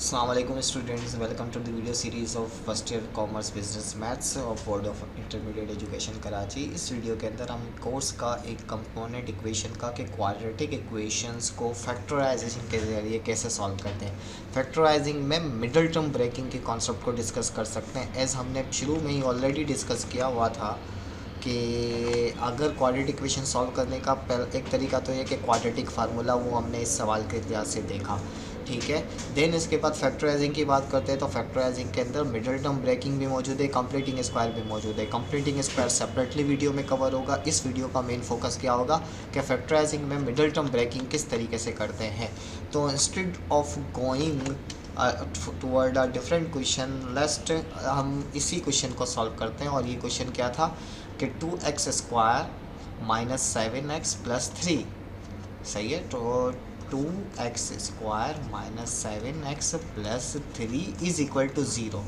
Assalamualaikum students, welcome to the video series of first year commerce business maths और board of intermediate education Karachi. इस video के अंदर हम course का एक कंपोनेंट इक्वेशन का कि क्वाड्रेटिक इक्वेशंस को फैक्टराइजेशन के ज़रिए कैसे सॉल्व करते हैं। फैक्टराइजिंग में मिडल टर्म ब्रेकिंग के कॉन्सेप्ट को डिस्कस कर सकते हैं। एज़ हमने शुरू में ही ऑलरेडी डिस्कस किया हुआ था कि अगर क्वाड्रेटिक इक्वेशन सॉल्व करने का एक तरीका तो ये कि क्वाड्रेटिक फार्मूला वो हमने इस सवाल के लिहाज से देखा, ठीक है। देन इसके बाद फैक्टराइजिंग की बात करते हैं तो फैक्टराइजिंग के अंदर मिडल टर्म ब्रेकिंग भी मौजूद है, कंप्लीटिंग स्क्वायर भी मौजूद है। कंप्लीटिंग स्क्वायर सेपरेटली वीडियो में कवर होगा। इस वीडियो का मेन फोकस क्या होगा कि फैक्टराइजिंग में मिडल टर्म ब्रेकिंग किस तरीके से करते हैं। तो instead of going toward a different question, लेस्ट हम इसी क्वेश्चन को सॉल्व करते हैं। और ये क्वेश्चन क्या था कि 2x² माइनस 7x प्लस 3, सही है। तो 2x² minus 7x plus 3 is equal to 0,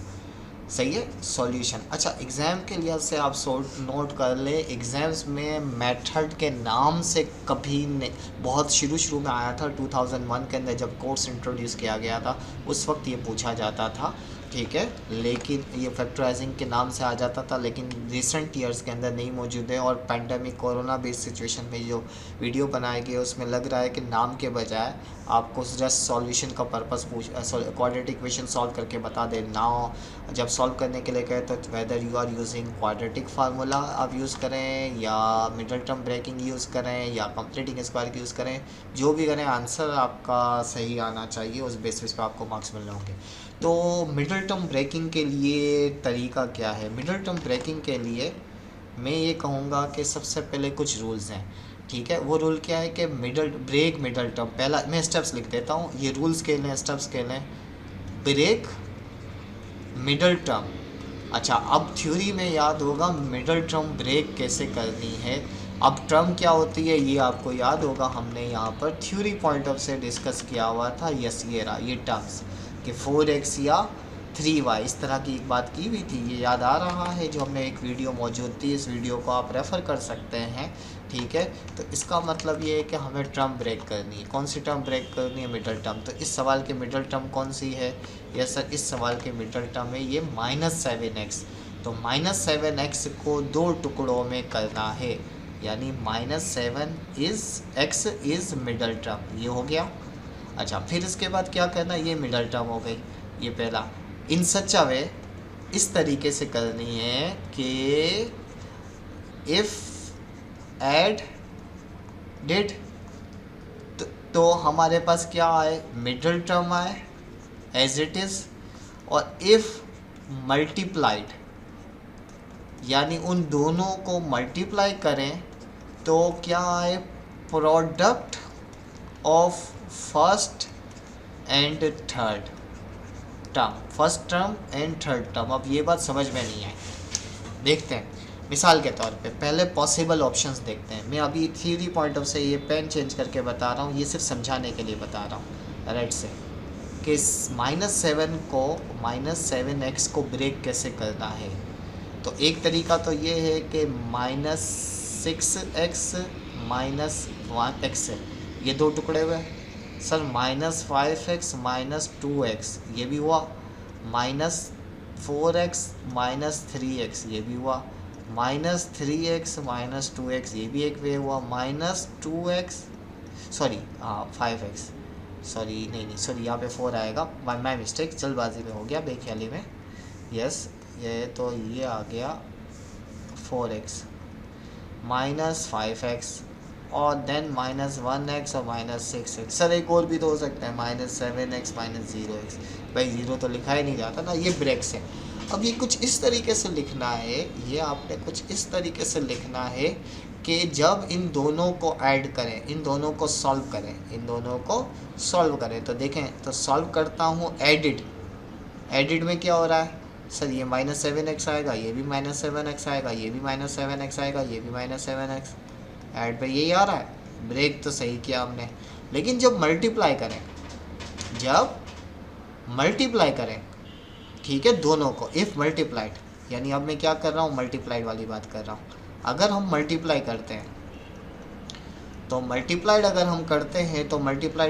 सही है। सॉल्यूशन, अच्छा एग्ज़ाम के लिहाज से आप नोट कर ले, एग्ज़ाम्स में मेथड के नाम से कभी नहीं, बहुत शुरू में आया था 2001 के अंदर जब कोर्स इंट्रोड्यूस किया गया था, उस वक्त ये पूछा जाता था, ठीक है। लेकिन ये फैक्टराइजिंग के नाम से आ जाता था, लेकिन रिसेंट ईयर्स के अंदर नहीं मौजूद है। और पैंडमिक कोरोना बेस्ड सिचुएशन में जो वीडियो बनाए गए उसमें लग रहा है कि नाम के बजाय आपको जस्ट सॉल्यूशन का पर्पस क्वाड्रेटिक इक्वेशन सॉल्व करके बता दे। नाउ जब सॉल्व करने के लिए कहे तो whether you are using quadratic formula आप यूज़ करें या मिडल टर्म ब्रेकिंग यूज़ करें या कंप्लीटिंग स्क्वायर यूज़ करें, जो भी करें आंसर आपका सही आना चाहिए। उस बेसिस पे आपको मार्क्स मिलने होंगे। तो मिडल टर्म ब्रेकिंग के लिए तरीका क्या है? मिडल टर्म ब्रेकिंग के लिए मैं ये कहूँगा कि सबसे पहले कुछ रूल्स हैं, ठीक है। वो रूल क्या है कि मिडल टर्म, पहला मैं स्टेप्स लिख देता हूँ, ये रूल्स के लें, स्टेप्स के लें। ब्रेक मिडल टर्म, अच्छा अब थ्योरी में याद होगा मिडल टर्म ब्रेक कैसे करनी है। अब टर्म क्या होती है ये आपको याद होगा, हमने यहाँ पर थ्योरी पॉइंट ऑफ से डिस्कस किया हुआ था। यस ये रहा ये टर्म्स कि 4x या 3y, इस तरह की एक बात की हुई थी, ये याद आ रहा है। जो हमने एक वीडियो मौजूद थी, इस वीडियो को आप रेफ़र कर सकते हैं, ठीक है। तो इसका मतलब ये है कि हमें टर्म ब्रेक करनी है। कौन सी टर्म ब्रेक करनी है? Middle term. तो इस सवाल की मिडल टर्म कौन सी है? यस सर, इस सवाल की मिडल टर्म है ये -7x। तो -7x को दो टुकड़ों में करना है, यानी -7 is x is middle term, ये हो गया। अच्छा फिर इसके बाद क्या करना, ये मिडल टर्म हो गई, ये पहला। इन सच अ वे, इस तरीके से करनी है कि इफ़ एड डिड तो हमारे पास क्या आए, मिडल टर्म आए एज इट इज़। और इफ़ मल्टीप्लाइड, यानी उन दोनों को मल्टीप्लाई करें तो क्या आए, product of first and third term, first term and third term. अब ये बात समझ में नहीं आई, देखते हैं। मिसाल के तौर पे पहले पॉसिबल ऑप्शंस देखते हैं। मैं अभी थ्योरी पॉइंट ऑफ से ये पेन चेंज करके बता रहा हूँ, ये सिर्फ समझाने के लिए बता रहा हूँ राइट से, कि -7 को -7x को ब्रेक कैसे करना है। तो एक तरीका तो ये है कि -6x माइनस 1x, ये दो टुकड़े हुए सर। -5x माइनस 2x, ये भी हुआ। -4x माइनस 3x, ये भी हुआ। -3x माइनस 2x, ये भी एक वे हुआ। -2x, सॉरी हाँ 5x, सॉरी नहीं सॉरी यहाँ पे 4 आएगा, माई मिस्टेक, जल्दबाजी में हो गया, बेख्याली में। यस ये तो ये आ गया 4x -5x और देन -1x और -6x। सर एक और भी तो हो सकता है, -7x -0x। भाई 0 तो लिखा ही नहीं जाता ना, ये ब्रेक्स है। अब ये कुछ इस तरीके से लिखना है, ये आपने कुछ इस तरीके से लिखना है कि जब इन दोनों को ऐड करें, इन दोनों को सॉल्व करें, इन दोनों को सॉल्व करें। तो देखें, तो सॉल्व करता हूँ एडिड में क्या हो रहा है सर, ये -7x आएगा, ये भी -7x आएगा, ये भी -7x आएगा, ये भी -7x। ऐड पे यही आ रहा है, ब्रेक तो सही किया हमने। लेकिन जब मल्टीप्लाई करें, ठीक है, दोनों को, इफ़ मल्टीप्लाइड, यानी अब मैं क्या कर रहा हूँ, मल्टीप्लाइड वाली बात कर रहा हूँ। अगर हम मल्टीप्लाई करते हैं तो मल्टीप्लाइड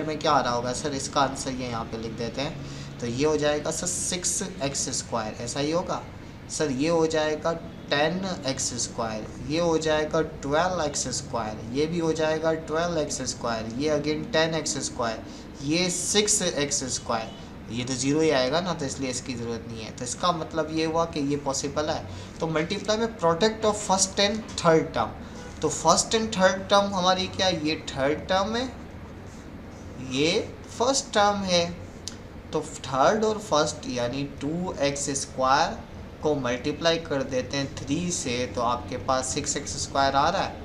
में क्या आ रहा होगा सर, इसका आंसर ये यहाँ पे लिख देते हैं। तो ये हो जाएगा सर 6x², ऐसा ही होगा सर। ये हो जाएगा 10x², ये हो जाएगा 12x², ये भी हो जाएगा 12x², ये अगेन 10x², ये 6x²। ये तो ज़ीरो ही आएगा ना, तो इसलिए इसकी ज़रूरत नहीं है। तो इसका मतलब ये हुआ कि ये पॉसिबल है। तो मल्टीप्लाई में product of first and third term, तो फर्स्ट एंड थर्ड टर्म हमारी क्या, ये थर्ड टर्म है, ये फर्स्ट टर्म है। तो थर्ड और फर्स्ट यानी 2x² को मल्टीप्लाई कर देते हैं 3 से, तो आपके पास 6x² आ रहा है।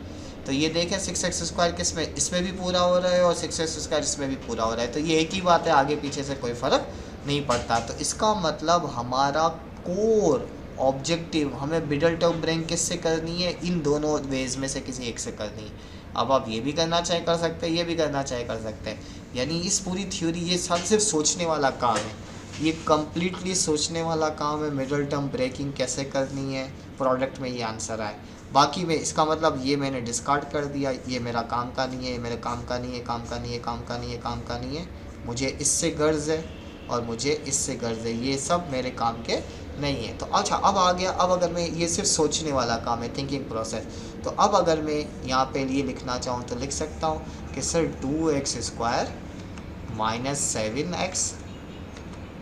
तो ये देखें 6x² किस में, इसमें भी पूरा हो रहा है और 6x² इसमें भी पूरा हो रहा है। तो ये एक ही बात है, आगे पीछे से कोई फ़र्क नहीं पड़ता। तो इसका मतलब हमारा कोर ऑब्जेक्टिव हमें मिडल टर्म ब्रेक किससे करनी है, इन दोनों वेज में से किसी एक से करनी है। अब आप ये भी करना चाहे कर सकते हैं, ये भी करना चाहे कर सकते हैं। यानी इस पूरी थ्योरी, ये सब सिर्फ सोचने वाला काम है, ये कम्प्लीटली सोचने वाला काम है। मिडल टर्म ब्रेकिंग कैसे करनी है, प्रोडक्ट में ये आंसर आए। बाकी में इसका मतलब ये मैंने डिस्कार्ड कर दिया, ये मेरा काम का नहीं है, ये मेरे काम का नहीं है, काम का नहीं है, काम का नहीं है, काम का नहीं है। मुझे इससे गर्ज है और मुझे इससे गर्ज है, ये सब मेरे काम के नहीं है। तो अच्छा, अब आ गया, अब अगर मैं, ये सिर्फ सोचने वाला काम है, थिंकिंग प्रोसेस। तो अब अगर मैं यहाँ पे ये लिखना चाहूँ तो लिख सकता हूँ कि sir 2x² minus 7x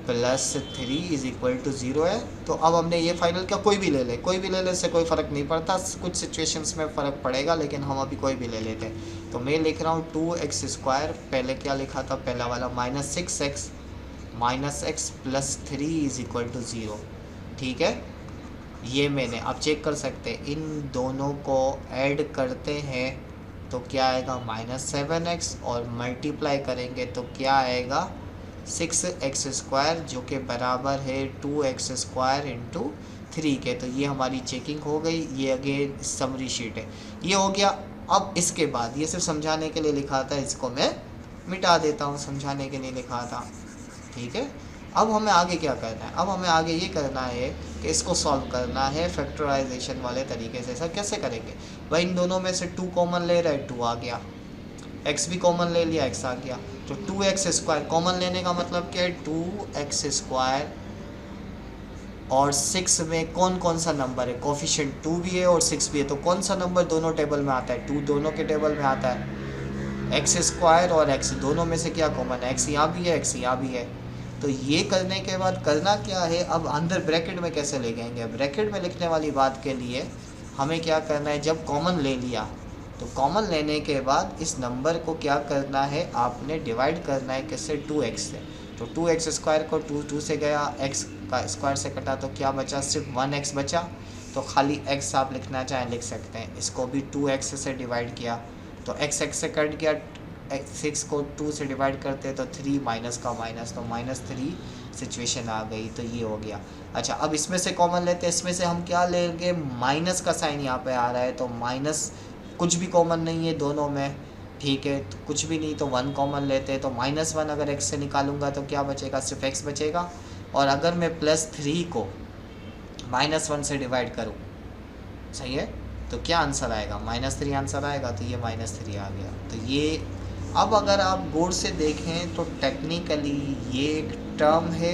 plus 3 is equal to 0 है। तो अब हमने ये फाइनल क्या, कोई भी ले ले, कोई भी ले ले, इससे कोई फ़र्क नहीं पड़ता। कुछ सिचुएशंस में फ़र्क पड़ेगा, लेकिन हम अभी कोई भी ले लेते हैं। तो मैं लिख रहा हूँ 2x², पहले क्या लिखा था, पहला वाला minus 6x minus x plus 3 is equal to 0। ठीक है, ये मैंने, आप चेक कर सकते हैं, इन दोनों को ऐड करते हैं तो क्या आएगा, माइनस 7x, और मल्टीप्लाई करेंगे तो क्या आएगा, 6x², जो कि बराबर है 2x² इंटू 3 के। तो ये हमारी चेकिंग हो गई। ये अगेन समरी शीट है, ये हो गया। अब इसके बाद ये सिर्फ समझाने के लिए लिखा था, इसको मैं मिटा देता हूँ, समझाने के लिए लिखा था। ठीक है, अब हमें आगे क्या करना है, अब हमें आगे ये करना है कि इसको सॉल्व करना है फैक्टराइजेशन वाले तरीके से। सर कैसे करेंगे भाई, इन दोनों में से 2 कॉमन ले रहा है, 2 आ गया, x भी कॉमन ले लिया, x आ गया। तो 2x² कॉमन लेने का मतलब क्या है, 2x² और 6 में कौन कौन सा नंबर है, कोफिशिएंट 2 भी है और 6 भी है, तो कौन सा नंबर दोनों टेबल में आता है, 2 दोनों के टेबल में आता है। x² और x दोनों में से क्या कॉमन है, x यहाँ भी है, x यहाँ भी है। तो ये करने के बाद करना क्या है, अब अंदर ब्रैकेट में कैसे ले जाएंगे, ब्रैकेट में लिखने वाली बात के लिए हमें क्या करना है, जब कॉमन ले लिया तो कॉमन लेने के बाद इस नंबर को क्या करना है, आपने डिवाइड करना है किससे, 2x से। तो 2x² को 2 से गया, x का स्क्वायर से कटा तो क्या बचा, सिर्फ 1x बचा। तो खाली x आप लिखना चाहें लिख सकते हैं। इसको भी 2x से डिवाइड किया तो x से कट गया, 6 को 2 से डिवाइड करते हैं तो 3 माइनस का माइनस, तो -3 सिचुएशन आ गई। तो ये हो गया। अच्छा, अब इसमें से कॉमन लेते हैं, इसमें से हम क्या लेंगे, माइनस का साइन यहाँ पे आ रहा है, तो माइनस कुछ भी कॉमन नहीं है दोनों में। ठीक है, तो कुछ भी नहीं, तो 1 कॉमन लेते हैं, तो -1 अगर x से निकालूंगा तो क्या बचेगा, सिर्फ x बचेगा। और अगर मैं +3 को -1 से डिवाइड करूँ, सही है, तो क्या आंसर आएगा, -3 आंसर आएगा। तो ये -3 आ गया। तो ये, अब अगर आप गौर से देखें तो टेक्निकली ये एक टर्म है,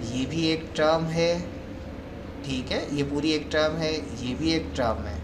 ये भी एक टर्म है, ठीक है, ये पूरी एक टर्म है, ये भी एक टर्म है,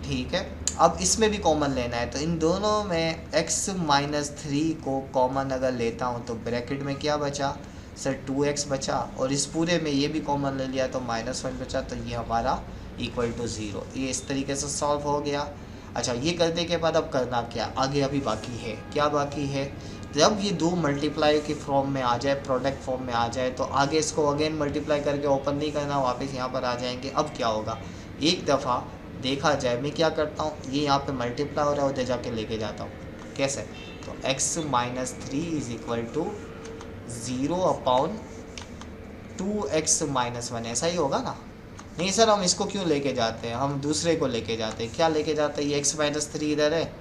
ठीक है। अब इसमें भी कॉमन लेना है, तो इन दोनों में x-3 को कॉमन अगर लेता हूँ तो ब्रैकेट में क्या बचा, सर 2x बचा, और इस पूरे में ये भी कॉमन ले लिया तो -1 बचा। तो ये हमारा इक्वल टू 0। ये इस तरीके से सॉल्व हो गया। अच्छा, ये करने के बाद अब करना क्या, आगे अभी बाकी है, क्या बाकी है, जब ये 2 मल्टीप्लाई की फॉर्म में आ जाए, प्रोडक्ट फॉर्म में आ जाए, तो आगे इसको अगेन मल्टीप्लाई करके ओपन नहीं करना, वापस यहाँ पर आ जाएंगे। अब क्या होगा, एक दफ़ा देखा जाए, मैं क्या करता हूँ, ये यहाँ पे मल्टीप्लाई हो रहा है, उधर जाके लेके जाता हूँ, कैसे, तो x-3 is equal to 0/2x-1, ऐसा ही होगा ना। नहीं सर, हम इसको क्यों लेके जाते हैं, हम दूसरे को लेके जाते हैं। क्या लेके जाते हैं, ये x-3 इधर है,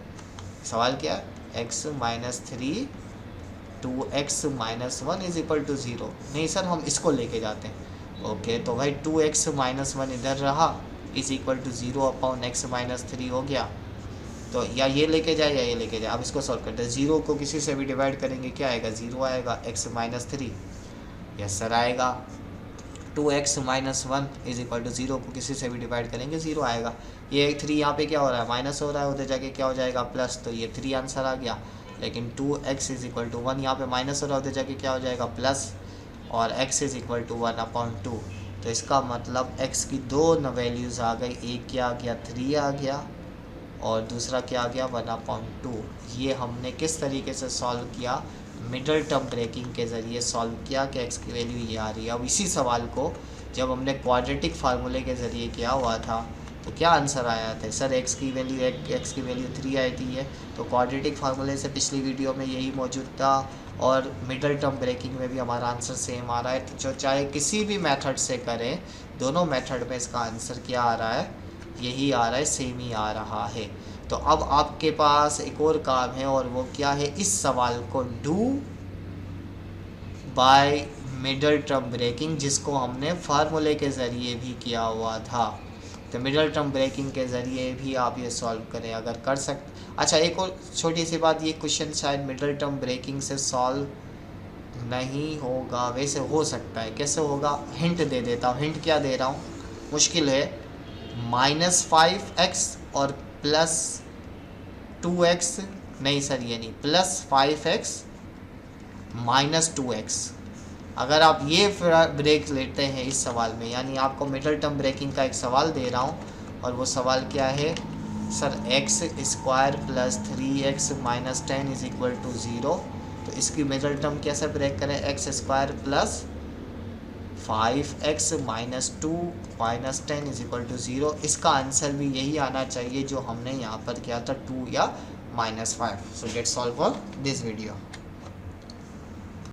सवाल क्या है, x-3 2x-1 is equal to 0। नहीं सर, हम इसको लेके जाते हैं। ओके, तो भाई 2x-1 इधर रहा, इज इक्वल टू 0/x-3 हो गया। तो या ये लेके जाए या ये लेके जाए। अब इसको सॉल्व करते हैं। 0 को किसी से भी डिवाइड करेंगे क्या आएगा, 0 आएगा। x माइनस 3 यस सर आएगा। 2x minus 1 is equal to 0 को किसी से भी डिवाइड करेंगे 0 आएगा। ये 3 यहाँ पे क्या हो रहा है, माइनस हो रहा है, उधर जाके क्या हो जाएगा प्लस, तो ये 3 आंसर आ गया। लेकिन 2x इज इक्वल टू 1 यहाँ पे माइनस हो रहा है, उधर जाके क्या हो जाएगा प्लस, और x इज इक्वल टू 1/2। तो इसका मतलब x की दो वैल्यूज़ आ गई, एक क्या आ गया 3 आ गया और दूसरा क्या आ गया 1/2। ये हमने किस तरीके से सॉल्व किया, मिडल टर्म ब्रेकिंग के ज़रिए सॉल्व किया कि x की वैल्यू ये आ रही है। अब इसी सवाल को जब हमने क्वाड्रेटिक फार्मूले के ज़रिए किया हुआ था तो क्या आंसर आया था, सर x की वैल्यू 3 आई थी है। तो क्वाड्रेटिक फार्मूले से पिछली वीडियो में यही मौजूद था और मिडल टर्म ब्रेकिंग में भी हमारा आंसर सेम आ रहा है। तो जो चाहे किसी भी मेथड से करें, दोनों मेथड में इसका आंसर क्या आ रहा है, यही आ रहा है, सेम ही आ रहा है। तो अब आपके पास एक और काम है और वो क्या है, इस सवाल को do by middle term breaking, जिसको हमने फार्मूले के ज़रिए भी किया हुआ था। तो मिडल टर्म ब्रेकिंग के ज़रिए भी आप ये सॉल्व करें अगर कर सकते। अच्छा एक और छोटी सी बात, ये क्वेश्चन शायद मिडल टर्म ब्रेकिंग से सॉल्व नहीं होगा, वैसे हो सकता है। कैसे होगा, हिंट दे देता हूँ। हिंट क्या दे रहा हूँ, मुश्किल है। -5x और +2x, नहीं सर ये नहीं, +5x -2x। अगर आप ये ब्रेक लेते हैं इस सवाल में, यानी आपको मिडल टर्म ब्रेकिंग का एक सवाल दे रहा हूँ और वो सवाल क्या है, sir x² + 3x - 10 is equal to 0। तो इसकी मिडल टर्म कैसे ब्रेक करें, x² + 5x - 2 - 10 is equal to 0। इसका आंसर भी यही आना चाहिए जो हमने यहाँ पर किया था, 2 या -5। So let's solve for this video.